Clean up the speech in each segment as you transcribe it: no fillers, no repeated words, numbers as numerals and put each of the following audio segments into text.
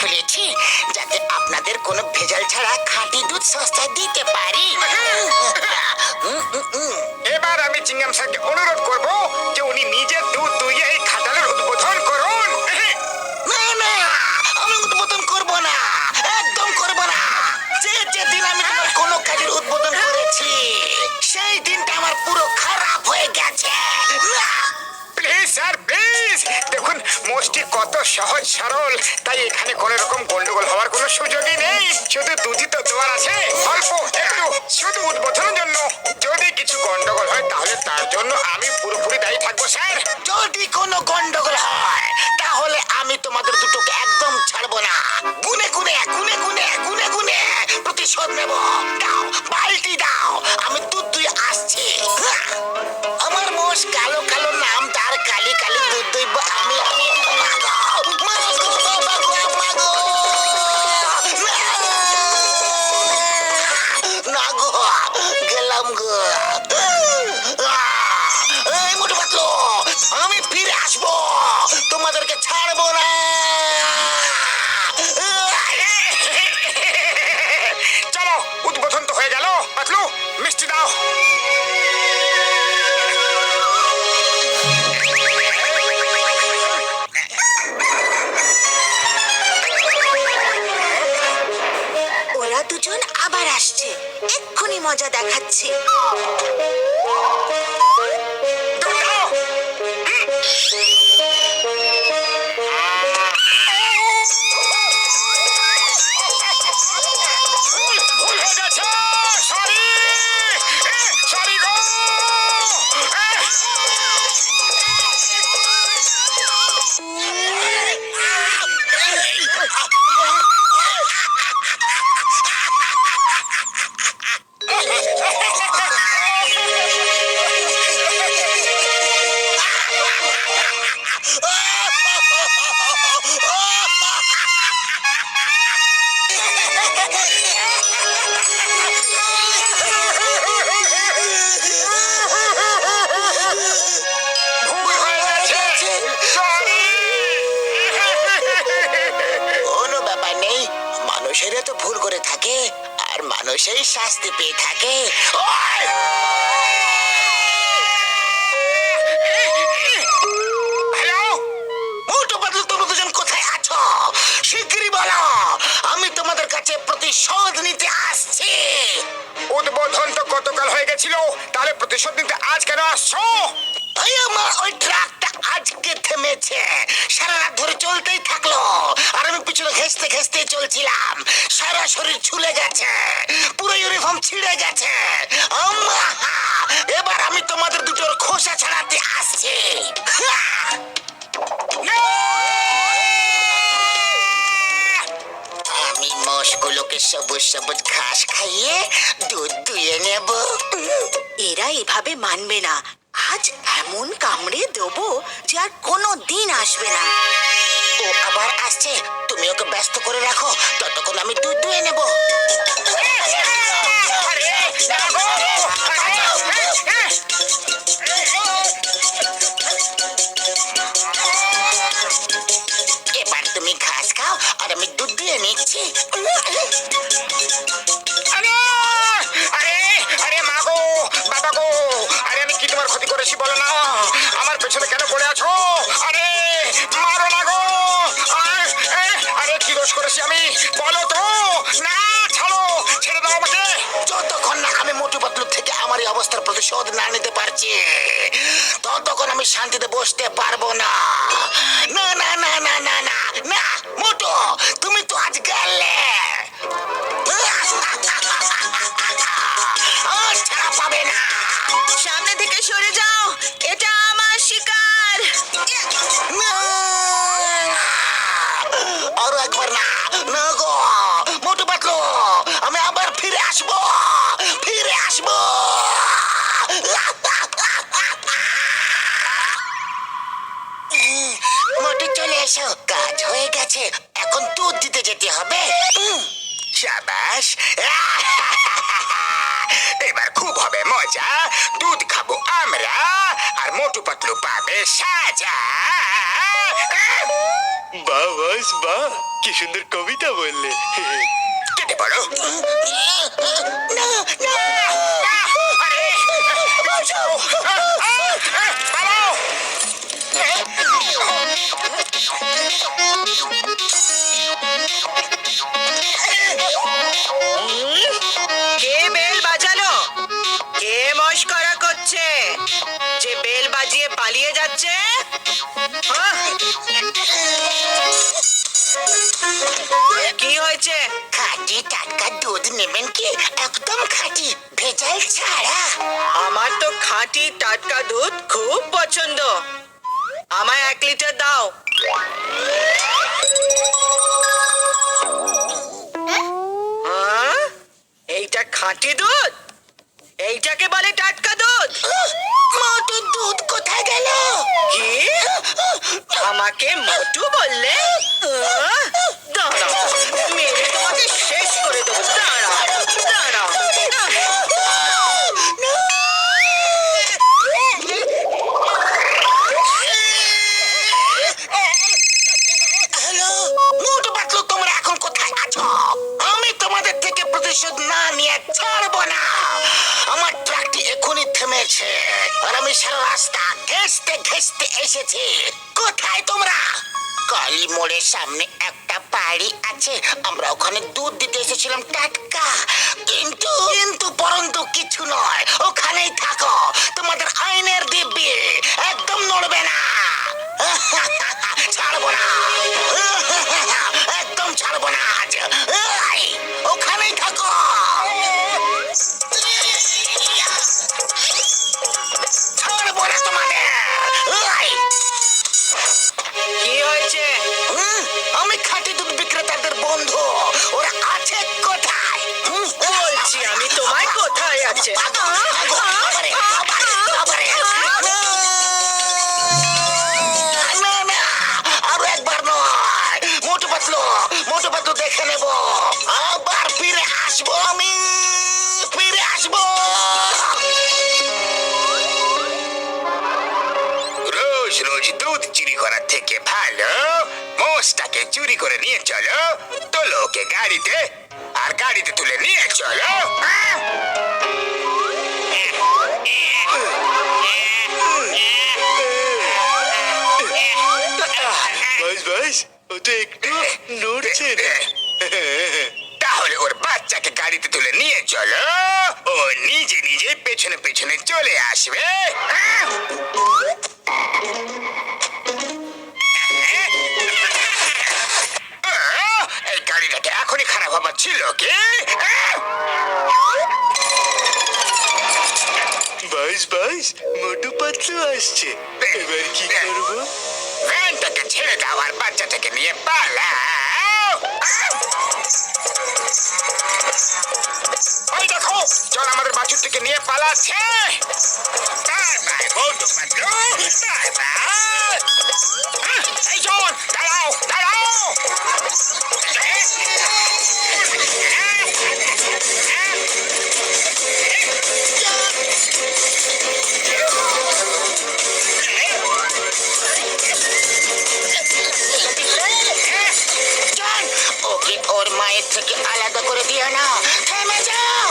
খুলেছি যাতে আপনাদের কোনো ভেজাল ছাড়া খাঁটি দুধ সস্তায় দিতে পারি। এবার আমি চিংগাম স্যারকে অনুরোধ করব যে উনি নিজের দুধ দুইয়ে এই খাটালের উদ্বোধন করুন। না না, আমি উদ্বোধন করব না, একদম করব না। যেদিন আমি তোমার কোনো কাজের উদ্বোধন করেছি সেই দিনটা আমার পুরো খারাপ হয়ে গেছে। প্লিজ স্যার প্লিজ, দেখুন মোষটি কত সহজ সরল, তাই এখানে কোনো রকম গন্ডগোল হওয়ার কোনো সুযোগই নেই। শুধু দুধই তো দেওয়ার আছে, অল্প একটু, শুধু উদ্বোধনের জন্য। যদি কিছু গন্ডগোল হয় তাহলে তার জন্য আমি পুরোপুরি দায়ী থাকবো স্যার। যদি কোনো গন্ডগোল হয় তাহলে আমি তোমাদের দুটোকে একদম ছাড়বো না। গুনে গুনে গুনে গুনে গুনে গুনে প্রতিশোধ নেব। দাও বালতি দাও, আমি দুধ দুয়ে আসছি। আমার মোষ কালো কালো নাম, তার কালি কালি দুধ দুইব আমি। না গো, গেলাম গো। এই মোটু পাতলু, আমি ফিরে আসবো, তোমাদেরকে ছাড়বো না। চলো, উদ্বোধন তো হয়ে গেল। পাতলু, মিষ্টি দাও। ওরা দুজন আবার আসছে, এক্ষুনি মজা দেখাচ্ছে। দুধ দাও। ভুল হয়ে গেছে, সরি সরি গো। ভুল হয়ে গেছে, সরি। কোনো ব্যাপার নেই, মানুষেরা তো ভুল করে থাকে আর মানুষেই শাস্তি পেয়ে থাকে। ওই! হ্যালো, মোটু পাতলু, তোমরা দুজন কোথায় আছো? শিগগিরই বলো, আমি তোমাদের কাছে প্রতিশোধ নিতে আসছি। উদ্বোধন তো গতকাল হয়ে গেছিল, তাহলে প্রতিশোধ নিতে আজ কেন আসছো? এই আমার ওই ট্রাকটা আজকে থেমেছে, সারা রাত ধরে চলতেই থাকলো আর আমি পিছনে ঘেঁষতে ঘেঁষতে চলছিলাম। সারা শরীর ছুলে গেছে, পুরো ইউনিফর্ম ছিঁড়ে গেছে। আম্মা! এবার আমি তোমাদের দুটোর খোসা ছাড়াতে আসছি। আমি মোষগুলোকে সবুজ সবুজ ঘাস খাইয়ে দুধ দুয়ে নেব। এরা এভাবে মানবে না, আজ এমন কামড়ে দেবো যে আর কোনো দিন আসবে না। ও আবার আসছে, তুমি ওকে ব্যস্ত করে রাখো, ততক্ষণ আমি দুধ দুয়ে নেব। এবার তুমি ঘাস খাও আর আমি দুধ দিয়ে নিচ্ছি। আরে আরে আরে মা গো, বাবা গো, আরে আমি কি তোমার ক্ষতি করেছি বলো না? আমার পেছনে কেন পড়ে আছো? আরে মারো না গো। আরে কি দোষ করেছি আমি বলো তো? না, ছাড়ো, ছেড়ে দাও আমাকে। যতক্ষণ না আমি মোটু পাতলু থেকে আমার এই অবস্থার প্রতিশোধ না নিতে পারছি ততক্ষণ আমি শান্তিতে বসতে পারবো না। না না না না না না না, মোটু তুমি তো আজ গেলে, আর ছাড়া পাবে না। সামনে থেকে সরে যাও, এটা আমার শিকার। না! আরো একবার না, না গো মোটু পাতলু, আমি আবার ফিরে আসবো, ফিরে আসবো। মোটু চলে এসো, কাজ হয়ে গেছে, এখন দুধ দিতে যেতে হবে। শাবাশ, এবার খুব হবে মজা। দুধ খাবো আমরা আর মোটু পাতলু পাবে সাজা। বাহ বস বাহ, কি সুন্দর কবিতা বললে। কেটে পড়ো। না না আরে বাঁচাও! পালাও। কে বেল বাজালো? কে মস্করা করছে যে বেল বাজিয়ে পালিয়ে যাচ্ছে? হ্যাঁ? কি হয়েছে? খাঁটি টাটকা দুধ নেবেন কি? একদম খাঁটি, ভেজাল ছাড়া। আমার তো খাঁটি টাটকা দুধ খুব পছন্দ। আমায় 1 লিটার দাও। হ্যাঁ? এইটা খাঁটি দুধ? এইটাকে বলে টাটকা দুধ? মোটু দুধ কোথায় গেল? কি? আমাকে মোটু বললে? দাঁড়াও, মেরে তোমাকে শেষ করে দেবো। দাঁড়াও দাঁড়াও। হ্যালো মোটু পাতলু, তোমরা এখন কোথায় আছো? আমি তোমাদের থেকে প্রতিশোধ না নিয়ে ছাড়বো না। আমার ট্রাকটি এখনই থেমেছে আর আমি সারা রাস্তা ঘেঁষতে ঘেঁষতে এসেছি। কোথায় তোমরা? কালী মোড়ের সামনে একটা বাড়ি আছে, আমরা ওখানে দুধ দিতে এসেছিলাম টাটকা। কিন্তু কিন্তু পরন্তু কিছু নয়, ওখানেই থাকো। তোমাদের আইনের দিব্যি, একদম নড়বে না। ছাড়বো না, একদম ছাড়বো না আজ। এই, ওখানেই থাকো। ছাড়বো না তোমাদের। এই, কি হয়েছে? আমি খাঁটি দুধ বিক্রেতাদের বন্ধু, ওরা আছে কোথায়? বলছি আমি তোমায় কোথায় আছে? বাবারে, বাবারে, বাবারে। না, না, আরো একবার নয়। মোটু পাতলু দেখে নেব। আবার ফিরে আসবো আমি, ফিরে আসবো। রোজ রোজ দুধ চুরি করার থেকে ভালো মোষটাকে চুরি করে নিয়ে চলো, তোলো ওকে গাড়িতে, আর গাড়িতে তুলে নিয়ে চলো। বস বস, ও তো একটু নড়ছে না। তাহলে ওর বাচ্চাকে গাড়িতে তুলে নিয়ে চলো, ও নিজে নিজে পেছনে পেছনে চলে আসবে। এই গাড়িটাকে এখনই খারাপ হবার ছিল কি? বস বস, মোটু পাতলু আসছে, এবার কি করবো? ভ্যানটাকে ছেড়ে দাও আর বাচ্চাটাকে নিয়ে পালাও। ওই দেখো, চল আমাদের বাছুরটিকে নিয়ে পালাচ্ছে। Bye bye Motu Patlu, bye bye. এই জন, দাঁড়াও দাঁড়াও। জন, ওকে ওর মায়ের থেকে আলাদা করে দিও না। থেমে যাও।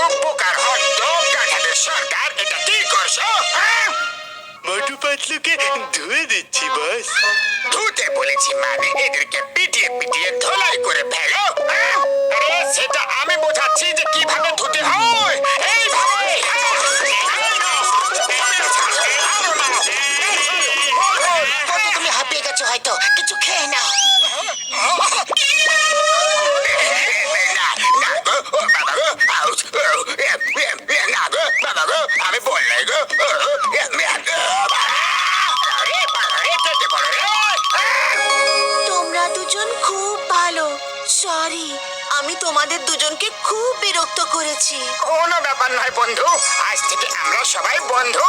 উপকার হত গাধাদের সর্দার, এটা কি করছো? হ্যাঁ? মোটু পাতলুকে ধুয়ে দিচ্ছি বস। ধুতে বলেছি মানে এদেরকে পিটিয়ে পিটিয়ে ধোলাই করে ফেলো। হ্যাঁ? আরে সেটা আমি বোঝাচ্ছি যে কিভাবে ধুতে হয়। এইভাবে। কত তুমি হাঁপিয়ে গেছো হয়তো, কিছু খেয়ে নাও। আমি বললে গো তোমরা দুজন খুব ভালো। সরি, আমি তোমাদের দুজনকে খুব বিরক্ত করেছি। কোনো ব্যাপার নয় বন্ধু, আজ থেকে আমরা সবাই বন্ধু।